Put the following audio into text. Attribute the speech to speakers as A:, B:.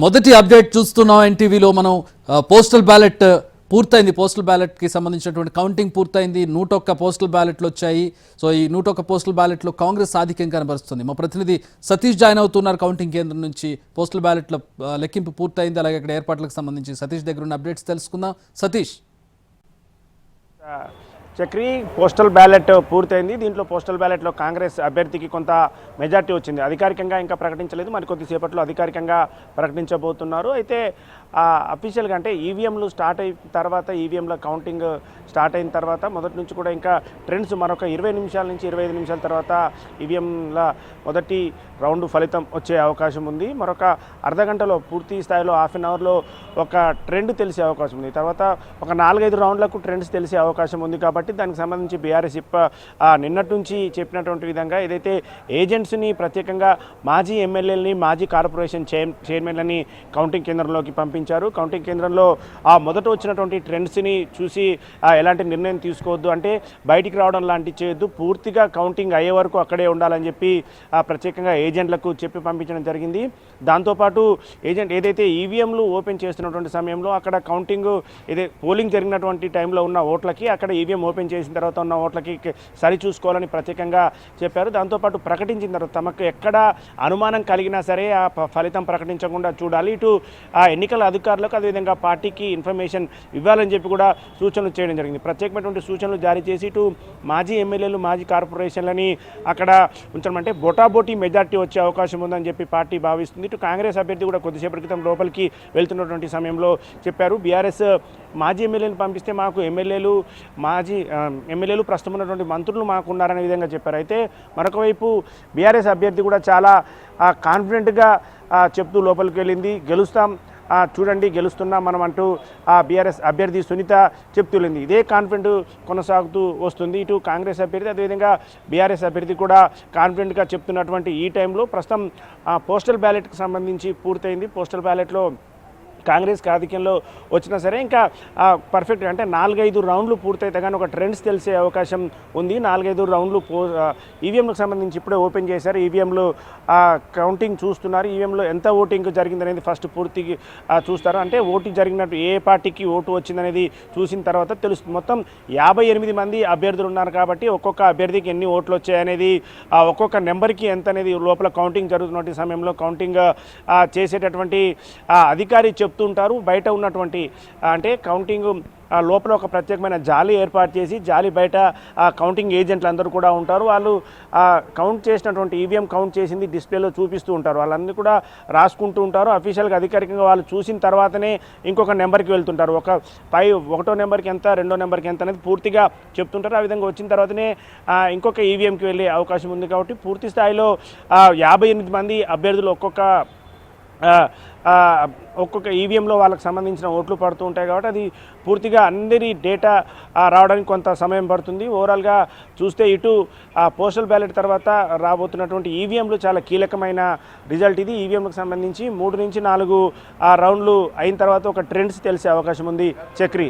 A: మొదటి అప్డేట్ చూస్తున్నాం ఎన్టీవీలో మనం పోస్టల్ బ్యాలెట్ పూర్తయింది. పోస్టల్ బ్యాలెట్ కి సంబంధించినటువంటి కౌంటింగ్ పూర్తయింది. 101 పోస్టల్ బ్యాలెట్లు వచ్చాయి. సో ఈ 101 పోస్టల్ బ్యాలెట్లో కాంగ్రెస్ ఆధిక్యం కనబరుస్తుంది. మా ప్రతినిధి సతీష్ జాయిన్ అవుతున్నారు కౌంటింగ్ కేంద్రం నుంచి. పోస్టల్ బ్యాలెట్ల లెక్కింపు పూర్తయింది. అలాగే అక్కడ ఏర్పాట్లకు సంబంధించి సతీష్ దగ్గర ఉన్న అప్డేట్స్ తెలుసుకుందాం. సతీష్.
B: చక్రి, పోస్టల్ బ్యాలెట్ పూర్తయింది. దీంట్లో పోస్టల్ బ్యాలెట్లో కాంగ్రెస్ అభ్యర్థికి కొంత మెజార్టీ వచ్చింది. అధికారికంగా ఇంకా ప్రకటించలేదు, మరి కొద్దిసేపట్లో అధికారికంగా ప్రకటించబోతున్నారు. అయితే అఫీషియల్గా అంటే ఈవీఎంలు స్టార్ట్ అయిన తర్వాత, ఈవీఎంల కౌంటింగ్ స్టార్ట్ అయిన తర్వాత మొదటి నుంచి కూడా ఇంకా ట్రెండ్స్ మరొక 20 నిమిషాల నుంచి 25 నిమిషాల తర్వాత ఈవీఎంల మొదటి రౌండ్ ఫలితం వచ్చే అవకాశం ఉంది. మరొక అర్ధగంటలో పూర్తి స్థాయిలో హాఫ్ అన్ అవర్లో ఒక ట్రెండ్ తెలిసే అవకాశం ఉంది. తర్వాత ఒక 4-5 రౌండ్లకు ట్రెండ్స్ తెలిసే అవకాశం ఉంది. కాబట్టి దానికి సంబంధించి బీఆర్ఎస్ నిన్నటి నుంచి చెప్పినటువంటి విధంగా ఏదైతే ఏజెంట్స్ని ప్రత్యేకంగా మాజీ ఎమ్మెల్యేలని, మాజీ కార్పొరేషన్ చైర్మన్లని కౌంటింగ్ కేంద్రంలోకి పంపించారు. కౌంటింగ్ కేంద్రంలో మొదట వచ్చినటువంటి ట్రెండ్స్ని చూసి ఎలాంటి నిర్ణయం తీసుకోవద్దు, అంటే బయటికి రావడం లాంటివి చేయొద్దు, పూర్తిగా కౌంటింగ్ అయ్యే వరకు అక్కడే ఉండాలని చెప్పి ప్రత్యేకంగా ఏజెంట్లకు చెప్పి పంపించడం జరిగింది. దాంతోపాటు ఏదైతే ఈవీఎంలు ఓపెన్ చేస్తున్నటువంటి సమయంలో అక్కడ కౌంటింగ్ పోలింగ్ జరిగినటువంటి టైంలో ఉన్న ఓట్లకి అక్కడ ఈవీఎం ఓపెన్ చేసిన తర్వాత ఉన్న ఓట్లకి సరి చూసుకోవాలని ప్రత్యేకంగా చెప్పారు. దాంతోపాటు ప్రకటించిన తర్వాత తమకు ఎక్కడ అనుమానం కలిగినా సరే ఆ ఫలితం ప్రకటించకుండా చూడాలి, ఇటు ఎన్నికల అధికారులకు అదేవిధంగా పార్టీకి ఇన్ఫర్మేషన్ ఇవ్వాలని చెప్పి కూడా సూచనలు చేయడం జరిగింది. ప్రత్యేకమైనటువంటి సూచనలు జారీ చేసి ఇటు మాజీ ఎమ్మెల్యేలు, మాజీ కార్పొరేషన్లని అక్కడ ఉంచడమంటే బొటాబోటీ మెజార్టీ వచ్చే అవకాశం ఉందని చెప్పి పార్టీ భావిస్తుంది. ఇటు కాంగ్రెస్ అభ్యర్థి కూడా కొద్దిసేపటి క్రితం లోపలికి వెళ్తున్నటువంటి సమయంలో చెప్పారు, బీఆర్ఎస్ మాజీ ఎమ్మెల్యేలు పంపిస్తే మాకు మాజీ ఎమ్మెల్యేలు ప్రస్తుతం ఉన్నటువంటి మంత్రులు మాకు ఉన్నారనే విధంగా చెప్పారు. అయితే మరొక వైపు బీఆర్ఎస్ అభ్యర్థి కూడా చాలా కాన్ఫిడెంట్గా చెప్తూ లోపలికి వెళ్ళింది. గెలుస్తాం, చూడండి గెలుస్తున్నాం మనం అంటూ బీఆర్ఎస్ అభ్యర్థి సునీత చెప్తులేదు. ఇదే కాన్ఫిడెంట్ కొనసాగుతూ వస్తుంది. ఇటు కాంగ్రెస్ అభ్యర్థి అదేవిధంగా బీఆర్ఎస్ అభ్యర్థి కూడా కాన్ఫిడెంట్గా చెప్తున్నటువంటి ఈ టైంలో ప్రస్తుతం పోస్టల్ బ్యాలెట్కి సంబంధించి పూర్తయింది. పోస్టల్ బ్యాలెట్లో కాంగ్రెస్కి ఆధిక్యంలో వచ్చినా సరే ఇంకా పర్ఫెక్ట్ అంటే 4-5 రౌండ్లు పూర్తయితే కానీ ఒక ట్రెండ్స్ తెలిసే అవకాశం ఉంది. 4-5 రౌండ్లు ఈవీఎంలకు సంబంధించి ఇప్పుడే ఓపెన్ చేశారు. ఈవీఎంలు కౌంటింగ్ చూస్తున్నారు. ఈవీఎంలో ఎంత ఓటింగ్ జరిగిందనేది ఫస్ట్ పూర్తిగా చూస్తారు. అంటే ఓటు జరిగినట్టు ఏ పార్టీకి ఓటు వచ్చిందనేది చూసిన తర్వాత తెలుస్తుంది. మొత్తం 58 మంది అభ్యర్థులు ఉన్నారు కాబట్టి ఒక్కొక్క అభ్యర్థికి ఎన్ని ఓట్లు వచ్చాయనేది, ఒక్కొక్క నెంబర్కి ఎంత అనేది లోపల కౌంటింగ్ జరుగుతున్న సమయంలో కౌంటింగ్ చేసేటటువంటి అధికారి చెప్తుంటారు. బయట ఉన్నటువంటి అంటే కౌంటింగ్ లోపల ఒక ప్రత్యేకమైన జాలి ఏర్పాటు చేసి జాలి బయట కౌంటింగ్ ఏజెంట్లు అందరూ కూడా ఉంటారు. వాళ్ళు కౌంట్ చేసినటువంటి ఈవీఎం కౌంట్ చేసింది డిస్ప్లేలో చూపిస్తూ ఉంటారు. వాళ్ళందరూ కూడా రాసుకుంటూ ఉంటారు. అఫీషియల్గా అధికారికంగా వాళ్ళు చూసిన తర్వాతనే ఇంకొక నెంబర్కి వెళ్తుంటారు. ఒకటో నెంబర్కి ఎంత, రెండో నెంబర్కి ఎంత అనేది పూర్తిగా చెప్తుంటారు. ఆ విధంగా వచ్చిన తర్వాతనే ఇంకొక ఈవీఎంకి వెళ్ళే అవకాశం ఉంది. కాబట్టి పూర్తి స్థాయిలో 58 మంది అభ్యర్థులు ఒక్కొక్క ఈవీఎంలో వాళ్ళకి సంబంధించిన ఓట్లు పడుతూ ఉంటాయి. కాబట్టి అది పూర్తిగా అందరి డేటా రావడానికి కొంత సమయం పడుతుంది. ఓవరాల్గా చూస్తే ఇటు పోస్టల్ బ్యాలెట్ తర్వాత రాబోతున్నటువంటి ఈవీఎంలు చాలా కీలకమైన రిజల్ట్ ఇది. ఈవీఎంలకు సంబంధించి 3 నుంచి 4 రౌండ్లు అయిన తర్వాత ఒక ట్రెండ్స్ తెలిసే అవకాశం ఉంది. చక్రి.